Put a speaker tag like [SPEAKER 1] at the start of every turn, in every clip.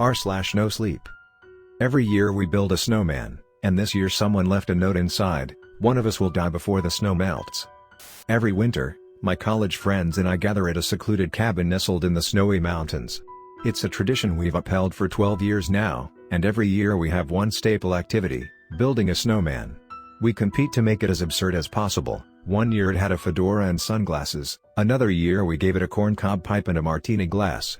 [SPEAKER 1] r/NoSleep. Every year we build a snowman, and this year someone left a note inside: one of us will die before the snow melts. Every winter, my college friends and I gather at a secluded cabin nestled in the snowy mountains. It's a tradition we've upheld for 12 years now, and every year we have one staple activity: building a snowman. We compete to make it as absurd as possible. One year it had a fedora and sunglasses, another year we gave it a corncob pipe and a martini glass.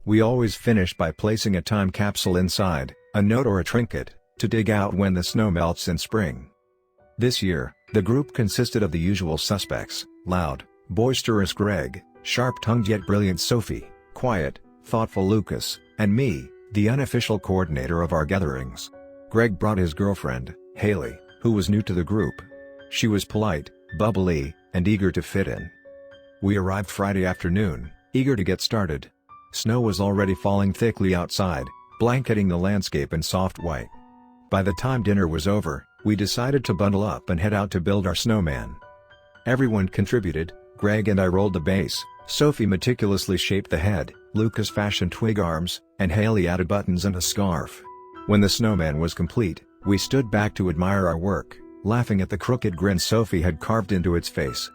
[SPEAKER 1] We always finished by placing a time capsule inside, a note or a trinket, to dig out when the snow melts in spring. This year, the group consisted of the usual suspects: loud, boisterous Greg, sharp-tongued yet brilliant Sophie, quiet, thoughtful Lucas, and me, the unofficial coordinator of our gatherings. Greg brought his girlfriend, Haley, who was new to the group. She was polite, bubbly, and eager to fit in. We arrived Friday afternoon, eager to get started. Snow was already falling thickly outside, blanketing the landscape in soft white. By the time dinner was over, we decided to bundle up and head out to build our snowman. Everyone contributed. Greg and I rolled the base, Sophie meticulously shaped the head, Lucas fashioned twig arms, and Haley added buttons and a scarf. When the snowman was complete, we stood back to admire our work, laughing at the crooked grin Sophie had carved into its face.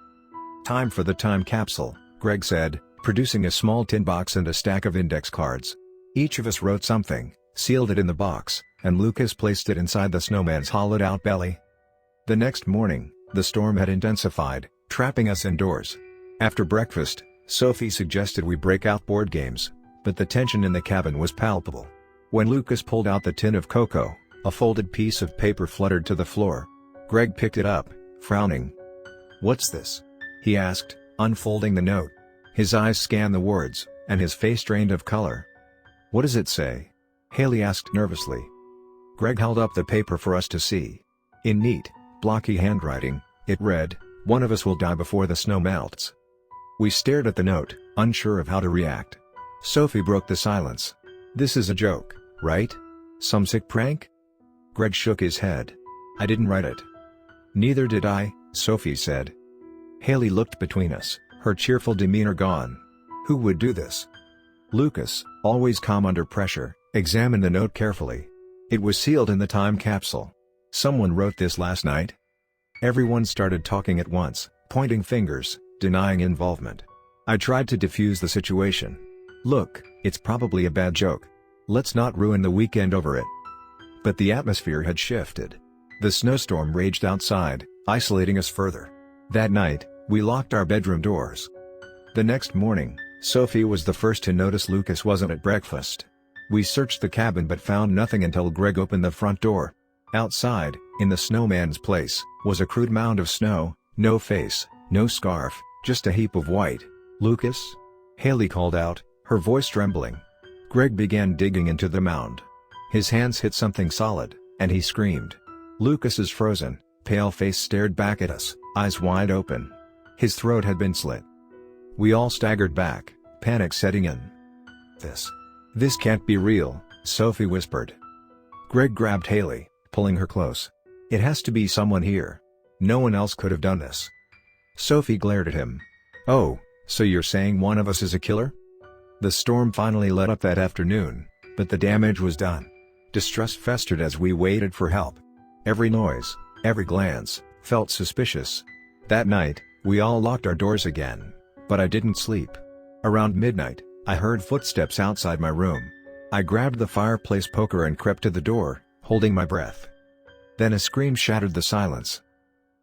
[SPEAKER 1] "Time for the time capsule," Greg said, producing a small tin box and a stack of index cards. Each of us wrote something, sealed it in the box, and Lucas placed it inside the snowman's hollowed-out belly. The next morning, the storm had intensified, trapping us indoors. After breakfast, Sophie suggested we break out board games, but the tension in the cabin was palpable. When Lucas pulled out the tin of cocoa, a folded piece of paper fluttered to the floor. Greg picked it up, frowning. "What's this?" he asked, unfolding the note. His eyes scanned the words, and his face drained of color. "What does it say?" Haley asked nervously. Greg held up the paper for us to see. In neat, blocky handwriting, it read, "One of us will die before the snow melts." We stared at the note, unsure of how to react. Sophie broke the silence. "This is a joke, right? Some sick prank?" Greg shook his head. "I didn't write it." "Neither did I," Sophie said. Haley looked between us, her cheerful demeanor gone. "Who would do this?" Lucas, always calm under pressure, examined the note carefully. It was sealed in the time capsule. "Someone wrote this last night?" Everyone started talking at once, pointing fingers, denying involvement. I tried to defuse the situation. "Look, it's probably a bad joke. Let's not ruin the weekend over it." But the atmosphere had shifted. The snowstorm raged outside, isolating us further. That night, we locked our bedroom doors. The next morning, Sophie was the first to notice Lucas wasn't at breakfast. We searched the cabin but found nothing until Greg opened the front door. Outside, in the snowman's place, was a crude mound of snow, no face, no scarf, just a heap of white. "Lucas?" Haley called out, her voice trembling. Greg began digging into the mound. His hands hit something solid, and he screamed. Lucas's frozen, pale face stared back at us, eyes wide open. His throat had been slit. We all staggered back, panic setting in. This can't be real," Sophie whispered. Greg grabbed Haley, pulling her close. "It has to be someone here. No one else could have done this." Sophie glared at him. "Oh, so you're saying one of us is a killer?" The storm finally let up that afternoon, but the damage was done. Distrust festered as we waited for help. Every noise, every glance, felt suspicious. That night, we all locked our doors again, but I didn't sleep. Around midnight, I heard footsteps outside my room. I grabbed the fireplace poker and crept to the door, holding my breath. Then a scream shattered the silence.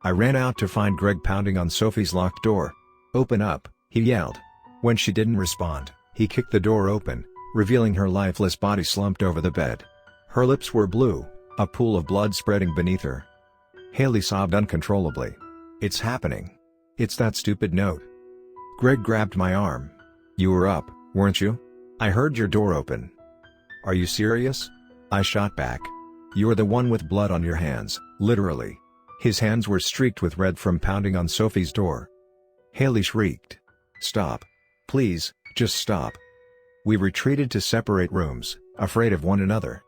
[SPEAKER 1] I ran out to find Greg pounding on Sophie's locked door. "Open up," he yelled. When she didn't respond, he kicked the door open, revealing her lifeless body slumped over the bed. Her lips were blue, a pool of blood spreading beneath her. Haley sobbed uncontrollably. "It's happening. It's that stupid note." Greg grabbed my arm. "You were up, weren't you? I heard your door open." "Are you serious?" I shot back. "You're the one with blood on your hands, literally." His hands were streaked with red from pounding on Sophie's door. Haley shrieked. "Stop. Please, just stop." We retreated to separate rooms, afraid of one another.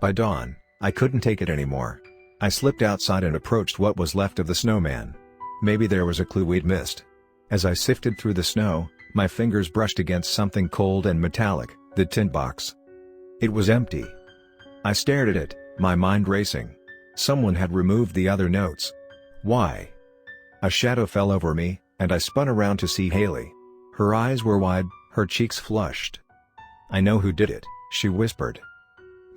[SPEAKER 1] By dawn, I couldn't take it anymore. I slipped outside and approached what was left of the snowman. Maybe there was a clue we'd missed. As I sifted through the snow, my fingers brushed against something cold and metallic, the tin box. It was empty. I stared at it, my mind racing. Someone had removed the other notes. Why? A shadow fell over me, and I spun around to see Haley. Her eyes were wide, her cheeks flushed. "I know who did it," she whispered.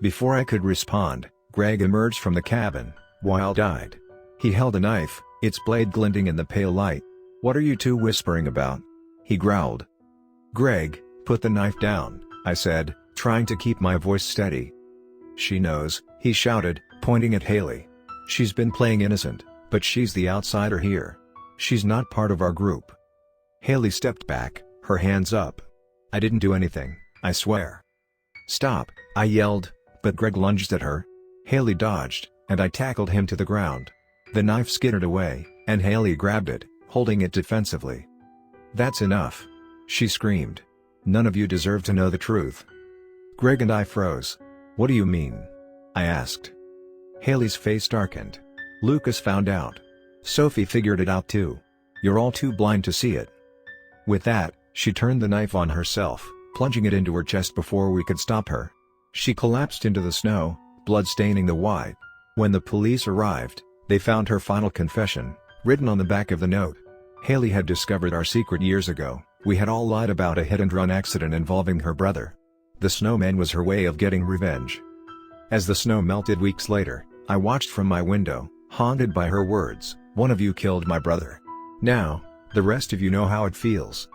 [SPEAKER 1] Before I could respond, Greg emerged from the cabin, wild-eyed. He held a knife, its blade glinting in the pale light. "What are you two whispering about?" he growled. "Greg, put the knife down," I said, trying to keep my voice steady. "She knows," he shouted, pointing at Haley. "She's been playing innocent, but she's the outsider here. She's not part of our group." Haley stepped back, her hands up. "I didn't do anything, I swear." "Stop," I yelled, but Greg lunged at her. Haley dodged, and I tackled him to the ground. The knife skittered away, and Haley grabbed it, holding it defensively. "That's enough," she screamed. "None of you deserve to know the truth." Greg and I froze. "What do you mean?" I asked. Haley's face darkened. "Lucas found out. Sophie figured it out too. You're all too blind to see it." With that, she turned the knife on herself, plunging it into her chest before we could stop her. She collapsed into the snow, blood staining the white. When the police arrived, they found her final confession, written on the back of the note. Haley had discovered our secret years ago. We had all lied about a hit-and-run accident involving her brother. The snowman was her way of getting revenge. As the snow melted weeks later, I watched from my window, haunted by her words, "One of you killed my brother. Now, the rest of you know how it feels.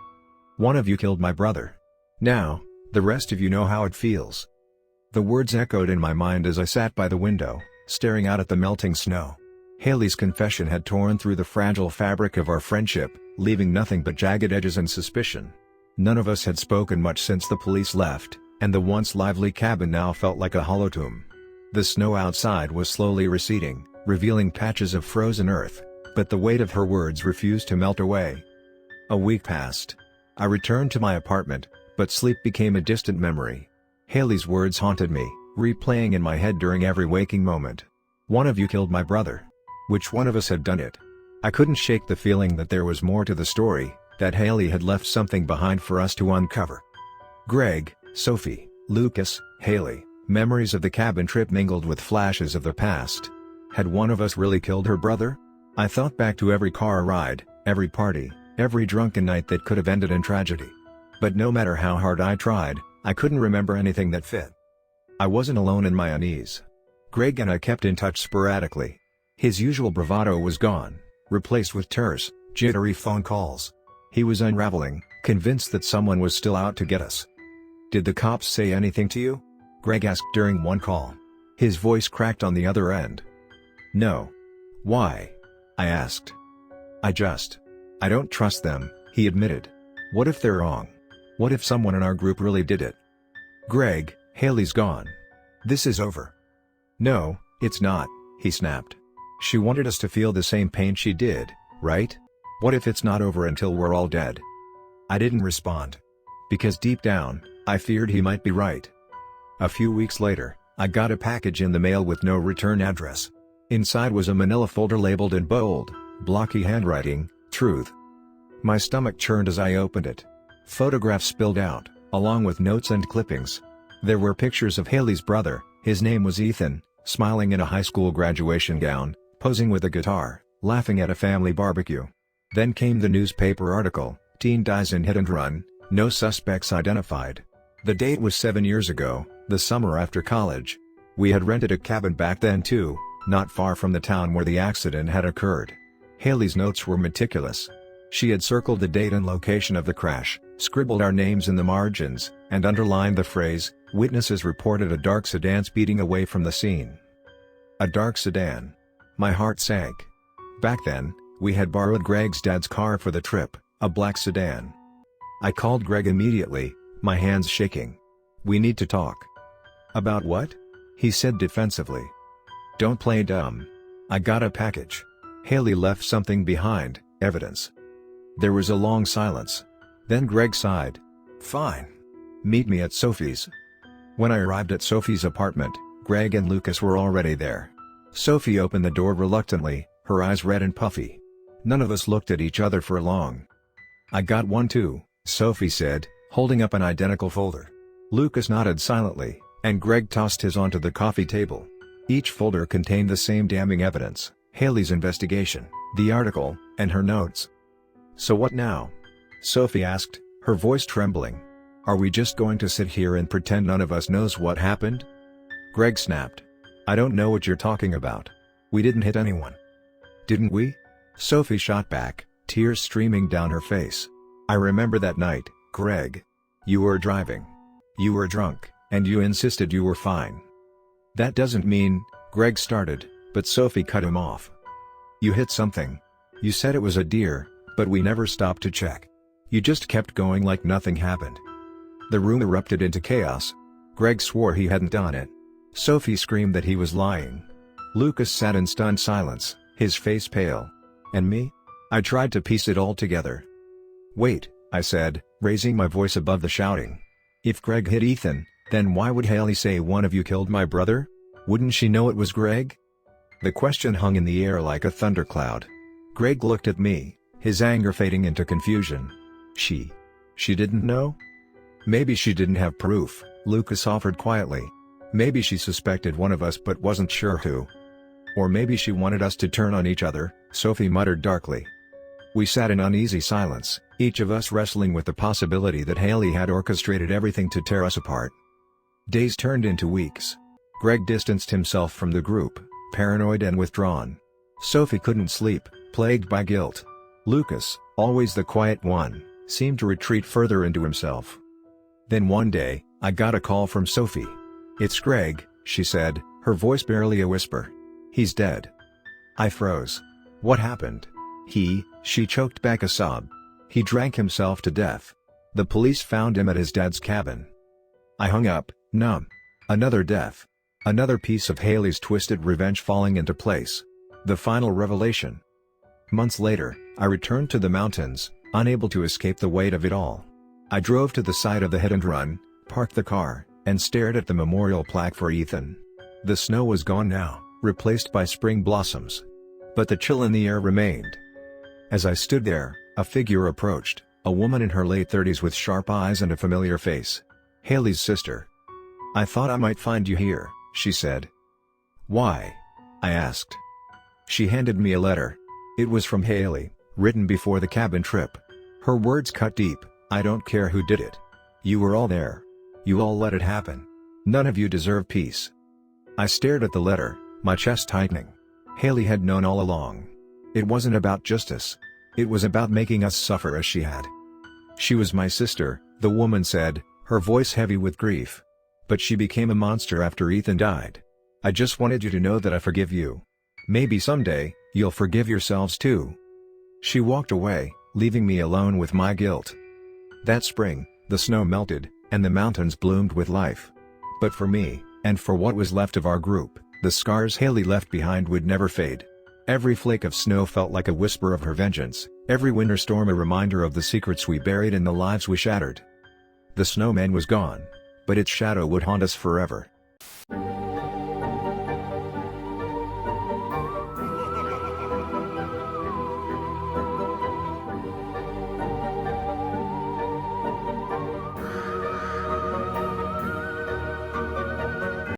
[SPEAKER 1] One of you killed my brother. Now, the rest of you know how it feels." The words echoed in my mind as I sat by the window, staring out at the melting snow. Haley's confession had torn through the fragile fabric of our friendship, leaving nothing but jagged edges and suspicion. None of us had spoken much since the police left, and the once lively cabin now felt like a hollow tomb. The snow outside was slowly receding, revealing patches of frozen earth, but the weight of her words refused to melt away. A week passed. I returned to my apartment, but sleep became a distant memory. Haley's words haunted me, replaying in my head during every waking moment. "One of you killed my brother." Which one of us had done it? I couldn't shake the feeling that there was more to the story, that Haley had left something behind for us to uncover. Greg, Sophie, Lucas, Haley, memories of the cabin trip mingled with flashes of the past. Had one of us really killed her brother? I thought back to every car ride, every party, every drunken night that could have ended in tragedy. But no matter how hard I tried, I couldn't remember anything that fit. I wasn't alone in my unease. Greg and I kept in touch sporadically. His usual bravado was gone, replaced with terse, jittery phone calls. He was unraveling, convinced that someone was still out to get us. "Did the cops say anything to you?" Greg asked during one call. His voice cracked on the other end. "No." "Why?" I asked. I don't trust them," he admitted. "What if they're wrong? What if someone in our group really did it?" "Greg, Haley's gone. This is over." "No, it's not," he snapped. "She wanted us to feel the same pain she did, right? What if it's not over until we're all dead?" I didn't respond. Because deep down, I feared he might be right. A few weeks later, I got a package in the mail with no return address. Inside was a manila folder labeled in bold, blocky handwriting, "Truth." My stomach churned as I opened it. Photographs spilled out, along with notes and clippings. There were pictures of Haley's brother, his name was Ethan, smiling in a high school graduation gown, posing with a guitar, laughing at a family barbecue. Then came the newspaper article, "Teen dies in hit and run, no suspects identified." The date was 7 years ago, the summer after college. We had rented a cabin back then too, not far from the town where the accident had occurred. Haley's notes were meticulous. She had circled the date and location of the crash, scribbled our names in the margins, and underlined the phrase, "Witnesses reported a dark sedan speeding away from the scene." A dark sedan. My heart sank. Back then, we had borrowed Greg's dad's car for the trip, a black sedan. I called Greg immediately, my hands shaking. "We need to talk." "About what?" he said defensively. "Don't play dumb. I got a package. Haley left something behind, evidence." There was a long silence. Then Greg sighed. "Fine. Meet me at Sophie's." When I arrived at Sophie's apartment, Greg and Lucas were already there. Sophie opened the door reluctantly, her eyes red and puffy. None of us looked at each other for long. "I got one too," Sophie said, holding up an identical folder. Lucas nodded silently, and Greg tossed his onto the coffee table. Each folder contained the same damning evidence: Haley's investigation, the article, and her notes. "So what now?" Sophie asked, her voice trembling. "Are we just going to sit here and pretend none of us knows what happened?" Greg snapped. "I don't know what you're talking about. We didn't hit anyone." "Didn't we?" Sophie shot back, tears streaming down her face. "I remember that night, Greg. You were driving. You were drunk, and you insisted you were fine." "That doesn't mean," Greg started, but Sophie cut him off. "You hit something. You said it was a deer, but we never stopped to check. You just kept going like nothing happened." The room erupted into chaos. Greg swore he hadn't done it. Sophie screamed that he was lying. Lucas sat in stunned silence, his face pale. And me? I tried to piece it all together. "Wait," I said, raising my voice above the shouting. "If Greg hit Ethan, then why would Haley say one of you killed my brother? Wouldn't she know it was Greg?" The question hung in the air like a thundercloud. Greg looked at me, his anger fading into confusion. She didn't know? "Maybe she didn't have proof," Lucas offered quietly. "Maybe she suspected one of us but wasn't sure who. Or maybe she wanted us to turn on each other," Sophie muttered darkly. We sat in uneasy silence, each of us wrestling with the possibility that Haley had orchestrated everything to tear us apart. Days turned into weeks. Greg distanced himself from the group, paranoid and withdrawn. Sophie couldn't sleep, plagued by guilt. Lucas, always the quiet one, seemed to retreat further into himself. Then one day, I got a call from Sophie. "It's Greg," she said, her voice barely a whisper. "He's dead." I froze. "What happened?" She choked back a sob. "He drank himself to death. The police found him at his dad's cabin." I hung up, numb. Another death. Another piece of Haley's twisted revenge falling into place. The final revelation. Months later, I returned to the mountains, unable to escape the weight of it all. I drove to the site of the hit and run, parked the car, and stared at the memorial plaque for Ethan. The snow was gone now, replaced by spring blossoms. But the chill in the air remained. As I stood there, a figure approached, a woman in her late 30s with sharp eyes and a familiar face. Haley's sister. "I thought I might find you here," she said. "Why?" I asked. She handed me a letter. It was from Haley, written before the cabin trip. Her words cut deep. "I don't care who did it. You were all there. You all let it happen. None of you deserve peace." I stared at the letter, my chest tightening. Haley had known all along. It wasn't about justice. It was about making us suffer as she had. "She was my sister," the woman said, her voice heavy with grief. "But she became a monster after Ethan died. I just wanted you to know that I forgive you. Maybe someday, you'll forgive yourselves too." She walked away, leaving me alone with my guilt. That spring, the snow melted, and the mountains bloomed with life. But for me, and for what was left of our group, the scars Haley left behind would never fade. Every flake of snow felt like a whisper of her vengeance, every winter storm a reminder of the secrets we buried and the lives we shattered. The snowman was gone, but its shadow would haunt us forever.